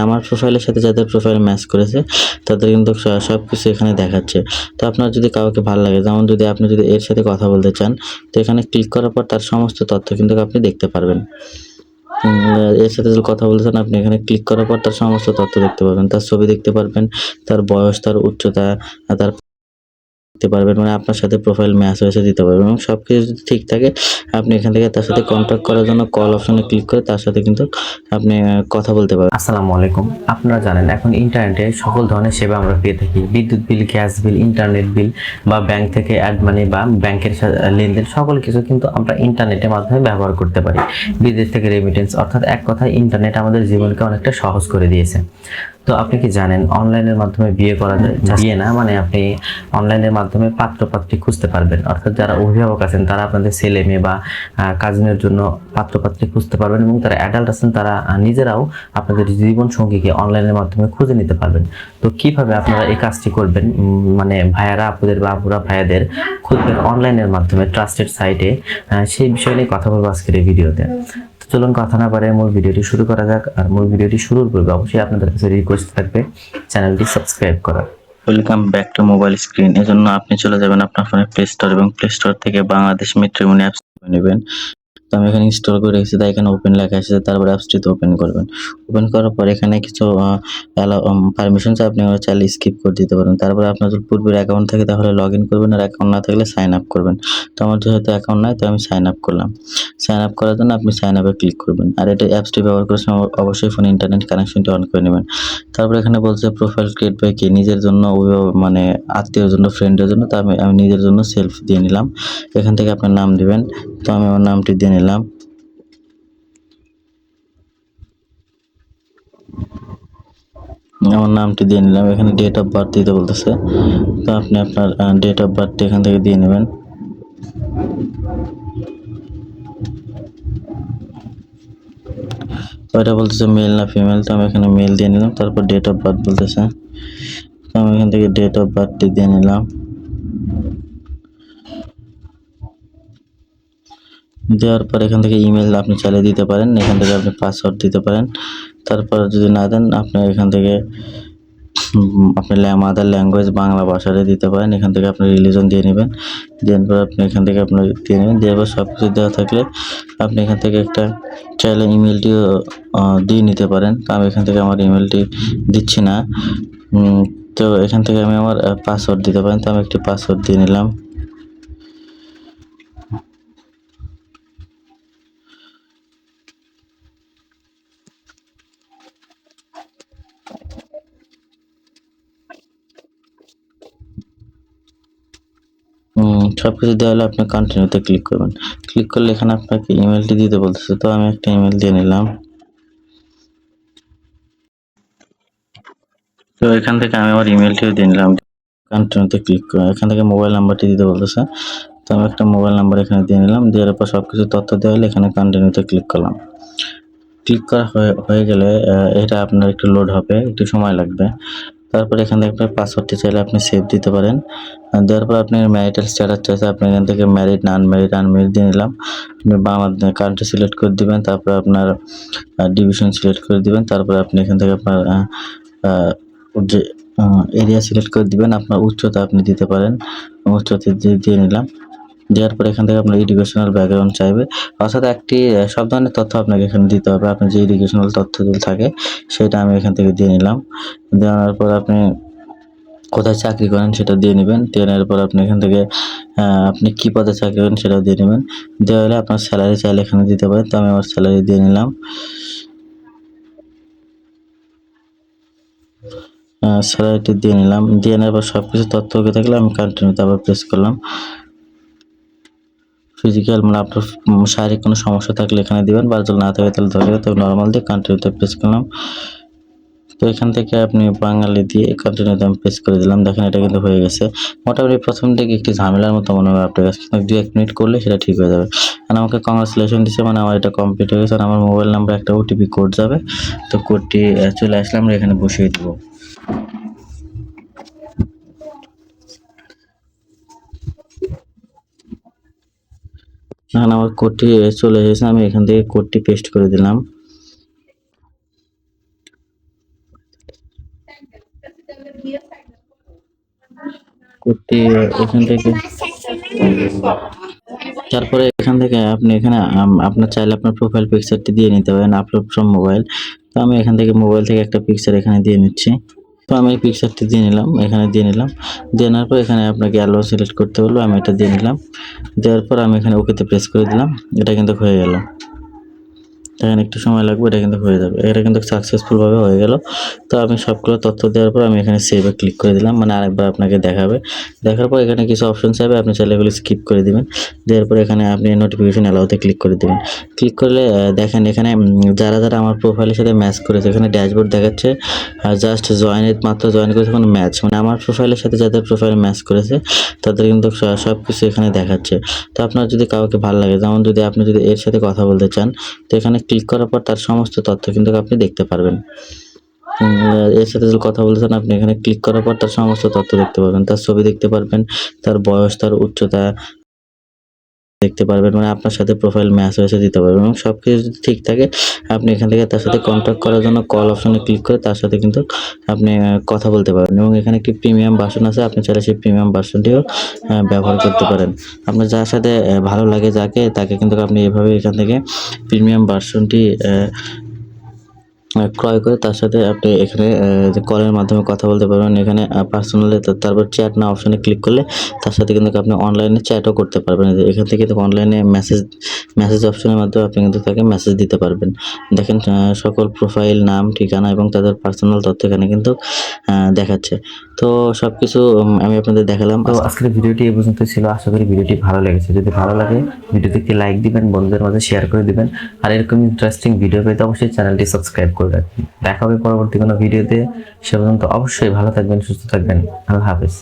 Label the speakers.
Speaker 1: আমার প্রোফাইলের সাথে যাদের প্রোফাইল ম্যাচ করেছে তাদের কিন্তু সবকিছু এখানে দেখাচ্ছে। তো আপনার যদি কাউকে ভালো লাগে, যেমন যদি আপনি যদি এর সাথে কথা বলতে চান, তো এখানে ক্লিক করার পর তার সমস্ত তথ্য কিন্তু আপনি দেখতে পারবেন। এর সাথে যদি কথা বলতে চান, আপনি এখানে ক্লিক করার পর তার সমস্ত তথ্য দেখতে পারবেন, তার ছবি দেখতে পারবেন, তার বয়স, তার উচ্চতা, তার দিতে পারবেন, মানে আপনার সাথে প্রোফাইল ম্যাচ হয়েছে দিতে পারবেন, এবং সবকিছু যদি ঠিক থাকে আপনি এখান থেকে তার সাথে কন্ট্যাক্ট করার জন্য কল অপশনে ক্লিক করে তার সাথে কিন্তু আপনি কথা বলতে পারবেন।
Speaker 2: আসসালামু আলাইকুম। আপনারা জানেন এখন ইন্টারনেটে সকল ধরনের সেবা আমরা পেয়ে থাকি। বিদ্যুৎ বিল, গ্যাস বিল, ইন্টারনেট বিল বা ব্যাংক থেকে অ্যাড মানি বা ব্যাংকের লেনদেন সকল কিছু কিন্তু আমরা ইন্টারনেটের মাধ্যমে ব্যবহার করতে পারি। বিদেশ থেকে রেমিটেন্স, অর্থাৎ এক কথায় ইন্টারনেট আমাদের জীবনকে অনেকটা সহজ করে দিয়েছে। তো আপনি কি জানেন অনলাইনের মাধ্যমে বিয়ে করা যায়? বিয়ে না, মানে আপনি অনলাইনের মাধ্যমে পাত্র পাত্রী খুঁজতে পারবেন, অর্থাৎ যারা অভিভাবক আছেন তারা আপনাদের ছেলে মেয়ে বা কাজিনের জন্য পাত্র পাত্রী খুঁজতে পারবেন, এবং তারা অ্যাডাল্ট আছেন তারা নিজেরাও আপনাদের জীবন সঙ্গীকে অনলাইনের মাধ্যমে খুঁজে নিতে পারবেন। তো কিভাবে আপনারা এই কাজটি করবেন, মানে ভাইয়ারা আপুদের বা আপুরা ভাইয়াদের খুঁজবেন অনলাইনের মাধ্যমে ট্রাস্টেড সাইটে, সেই বিষয় নিয়ে কথা বলবো আজকের এই ভিডিওতে। তো চলুন কথা না বাড়িয়ে মূল ভিডিওটি শুরু করা যাক। আর মূল ভিডিওটি শুরুর পূর্বে অবশ্যই আপনাদের কাছে রিকোয়েস্ট থাকবে চ্যানেলটি সাবস্ক্রাইব করার।
Speaker 1: Welcome back to mobile screen. এজন্য আপনি চলে যাবেন আপনার ফোনে প্লে স্টোর, এবং প্লে স্টোর থেকে বাংলাদেশ ম্যাট্রিমনি অ্যাপস নেবেন। তো আমি এখানে ইনস্টল করে রেখেছি, তাই এখানে ওপেন লেখা আছে, তারপরে অ্যাপসটিতে ওপেন করবেন। ওপেন করার পর এখানে কিছু পারমিশন আপনি চাইলে স্কিপ করে দিতে পারেন। তারপরে আপনার যদি পূর্বের অ্যাকাউন্ট থাকে তাহলে লগ ইন করবেন, আর অ্যাকাউন্ট না থাকলে সাইন আপ করবেন। তো আমার যেহেতু অ্যাকাউন্ট নাই, তো আমি সাইন আপ করলাম। সাইন আপ করার জন্য আপনি সাইন আপে ক্লিক করবেন, আর এটা অ্যাপসটি ব্যবহার করার সময় অবশ্যই ফোনে ইন্টারনেট কানেকশনটি অন করে নেবেন। তারপরে এখানে বলছে প্রোফাইল ক্রিয়েট বাই কে, নিজের জন্য, মানে আত্মীয়ের জন্য, ফ্রেন্ডের জন্য। তো আমি নিজের জন্য সেলফ দিয়ে নিলাম। এখান থেকে আপনার নাম দিবেন, তো আমি আমার নামটি দিয়ে নিলাম। আমার নামটি দিয়ে নিলাম। এখানে ডেট অফ বার্থ দিতে বলতেছে, তো আপনি আপনার ডেট অফ বার্থটি এখান থেকে দিয়ে নেবেন। তো এটা বলতেছে মেল না ফিমেল, তো আমি এখানে মেল দিয়ে নিলাম। তারপর ডেট অফ বার্থ বলতেছে, তো আমি এখান থেকে ডেট অফ বার্থটি দিয়ে নিলাম। দেওয়ার পর এখান থেকে ইমেল আপনি চালিয়ে দিতে পারেন, এখান থেকে আপনি পাসওয়ার্ড দিতে পারেন। তারপর যদি না দেন আপনি এখান থেকে আপনি মাদার ল্যাঙ্গুয়েজ বাংলা ভাষাতে দিতে পারেন। এখান থেকে আপনি রিলিজন দিয়ে নেবেন, দেওয়ার পর আপনি এখান থেকে আপনার দিয়ে নেবেন। দেওয়ার পর সব কিছু দেওয়া থাকলে আপনি এখান থেকে একটা চাইলে ইমেলটিও দিয়ে নিতে পারেন। তো আমি এখান থেকে আমার ইমেলটি দিচ্ছি না। তো এখান থেকে আমি আমার পাসওয়ার্ড দিতে পারেন, তো আমি একটি পাসওয়ার্ড দিয়ে নিলাম। সবকিছু দেওয়া হলে আপনি কন্টিনিউতে ক্লিক করবেন। ক্লিক করলে এখানে আপনাকে ইমেলটি দিতে বলতেছে, তো আমি একটা ইমেল দিয়ে নিলাম। তো এখান থেকে আমি আমার ইমেলটিও দিয়ে নিলাম। কন্টিনিউতে ক্লিক করে এখান থেকে মোবাইল নাম্বারটি দিতে বলতেছে, তো আমি একটা মোবাইল নাম্বার এখানে দিয়ে নিলাম। দেওয়ার পর সবকিছু তথ্য দেওয়া হলে এখানে কন্টিনিউতে ক্লিক করলাম। ক্লিক করা হয়ে গেলে এটা আপনার একটু লোড হবে, একটু সময় লাগবে। তারপর এখান থেকে আপনার পাসওয়ার্ডটি চাইলে আপনি সেভ দিতে পারেন। দেওয়ার পর আপনি ম্যারিটাল স্ট্যাটাস চাইছে, আপনি এখান থেকে ম্যারিড না আনম্যারিড দিয়ে নিলাম। আপনি বাংলাদেশ কান্ট্রি সিলেক্ট করে দিবেন, তারপর আপনার ডিভিশন সিলেক্ট করে দিবেন। তারপর আপনি এখান থেকে আপনার যে এরিয়া সিলেক্ট করে দিবেন। আপনার উচ্চতা আপনি দিতে পারেন, উচ্চতা দিয়ে নিলাম। দেওয়ার পর এখান থেকে আপনার এডুকেশনাল ব্যাকগ্রাউন্ড চাইবে, অর্থাৎ একটি সব ধরনের তথ্য আপনাকে এখানে দিতে হবে। আপনার যে এডুকেশনাল তথ্যগুলো থাকে সেটা আমি এখান থেকে দিয়ে নিলাম। দেওয়ার পর আপনি কোথায় চাকরি করেন সেটা দিয়ে নেবেন। দেওয়ার পর আপনি এখান থেকে আপনি কি পদে চাকরি করেন সেটাও দিয়ে নেবেন। দেওয়া হলে আপনার স্যালারি চাইলে এখানে দিতে পারেন, তো আমি আমার স্যালারি দিয়ে নিলাম। স্যালারিটি দিয়ে নিলাম। দিয়ে নেওয়ার পর সবকিছু তথ্য ওকে থাকলে আমি কন্টিনিউতে আবার প্রেস করলাম। ফিজিক্যাল মানে আপনার শারীরিক কোনো সমস্যা থাকলে এখানে দিবেন, বা যদি না থাকে তাহলে ধরে তো নর্মাল দিয়ে কন্টিনিউতে প্রেস করলাম। তো এখান থেকে আপনি বাঙালি দিয়ে কন্টিনিউতে আমি প্রেস করে দিলাম। দেখেন এটা কিন্তু হয়ে গেছে। মোটামুটি প্রথম দিকে একটি ঝামেলার মতো মনে হবে আপনার কাছে, কিন্তু 2-1 মিনিট করলে সেটা ঠিক হয়ে যাবে। আর আমাকে কংগ্রাচুলেশন দিচ্ছে, মানে আমার এটা কমপ্লিট হয়ে গেছে। আর আমার মোবাইল নাম্বার একটা ওটিপি কোড যাবে, তো কোডটি চলে আসলে আমরা এখানে বসিয়ে দেবো। এখন আমার কোডটি চলে এসেছে, আমি এখান থেকে কোডটি পেস্ট করে দিলাম। করতে এখান থেকে তারপরে এখান থেকে আপনি এখানে আপনার চাইলে আপনার প্রোফাইল পিকচারটি দিয়ে নিতে পারেন আপলোড ফ্রম মোবাইল। তো আমি এখান থেকে মোবাইল থেকে একটা পিকচার এখানে দিয়ে নিচ্ছি। তো আমি এই পিকচারটি দিয়ে নিলাম, এখানে দিয়ে নিলাম। দিয়ে নেওয়ার পর এখানে আপনাকে অ্যালো সিলেক্ট করতে বলবো, আমি এটা দিয়ে নিলাম। দেওয়ার পর আমি এখানে ওকেতে প্রেস করে দিলাম। এটা কিন্তু হয়ে গেল। এখানে একটু সময় লাগবে, এটা কিন্তু হয়ে যাবে। এটা কিন্তু সাকসেসফুল ভাবে হয়ে গেল। তো আমি সবগুলো তথ্য দেওয়ার পর আমি এখানে সেভে ক্লিক করে দিলাম, মানে আরেকবার আপনাকে দেখাবে। দেখার পর এখানে কিছু অপশন চাইবে, আপনি চাইলে এগুলো স্কিপ করে দিবেন। দেওয়ার পর এখানে আপনি নোটিফিকেশন অ্যালাউতে ক্লিক করে দিবেন। ক্লিক করলে দেখেন এখানে যারা যারা আমার প্রোফাইলের সাথে ম্যাচ করেছে এখানে ড্যাশবোর্ড দেখাচ্ছে। জাস্ট জয়েনের মাত্র জয়েন করেছে কোনো ম্যাচ, মানে আমার প্রোফাইলের সাথে যাদের প্রোফাইল ম্যাচ করেছে তাদের কিন্তু সব কিছু এখানে দেখাচ্ছে। তো আপনার যদি কাউকে ভালো লাগে, যেমন যদি আপনি যদি এর সাথে কথা বলতে চান, তো এখানে ক্লিক করার পর তার সমস্ত তথ্য কিন্তু আপনি দেখতে পারবেন। এর সাথে যদি কথা বলতে চান আপনি এখানে ক্লিক করার পর তার সমস্ত তথ্য দেখতে পারবেন, তার ছবি দেখতে পারবেন, তার বয়স, তার উচ্চতা দেখতে পারবেন, মানে আপনার সাথে প্রোফাইল ম্যাচ হয়েছে দিতে পারবেন। এবং সব কিছু যদি ঠিক থাকে আপনি এখান থেকে তার সাথে কন্ট্যাক্ট করার জন্য কল অপশনে ক্লিক করে তার সাথে কিন্তু আপনি কথা বলতে পারবেন। এবং এখানে একটি প্রিমিয়াম ভার্সন আছে, আপনি চাইলে সেই প্রিমিয়াম ভার্সনটিও ব্যবহার করতে পারেন। আপনার যার সাথে ভালো লাগে যাকে তাকে কিন্তু আপনি এভাবে এখান থেকে প্রিমিয়াম ভার্সনটি ক্রয় করে তার সাথে আপনি এখানে যে কলের মাধ্যমে কথা বলতে পারবেন। এখানে পার্সোনালি তারপর চ্যাট না অপশনে ক্লিক করলে তার সাথে কিন্তু আপনি অনলাইনে চ্যাটও করতে পারবেন। এখান থেকে কিন্তু অনলাইনে মেসেজ অপশনের মাধ্যমে আপনি কিন্তু তাকে মেসেজ দিতে পারবেন। দেখেন সকল প্রোফাইল, নাম, ঠিকানা এবং তাদের পার্সোনাল তথ্য এখানে কিন্তু দেখাচ্ছে। তো সব কিছু আমি আপনাদের দেখালাম।
Speaker 2: তো আজকের ভিডিওটি এই পর্যন্ত ছিল। আশা করি ভিডিওটি ভালো লেগেছে। যদি ভালো লাগে ভিডিওতে একটি লাইক দিবেন, বন্ধুদের মাঝে শেয়ার করে দিবেন। আর এরকম ইন্টারেস্টিং ভিডিও পেতে অবশ্যই চ্যানেলটি সাবস্ক্রাইব করে রাখবেন। দেখা হবে পরবর্তী কোনো ভিডিওতে। সে পর্যন্ত অবশ্যই ভালো থাকবেন, সুস্থ থাকবেন। আল্লাহ হাফেজ।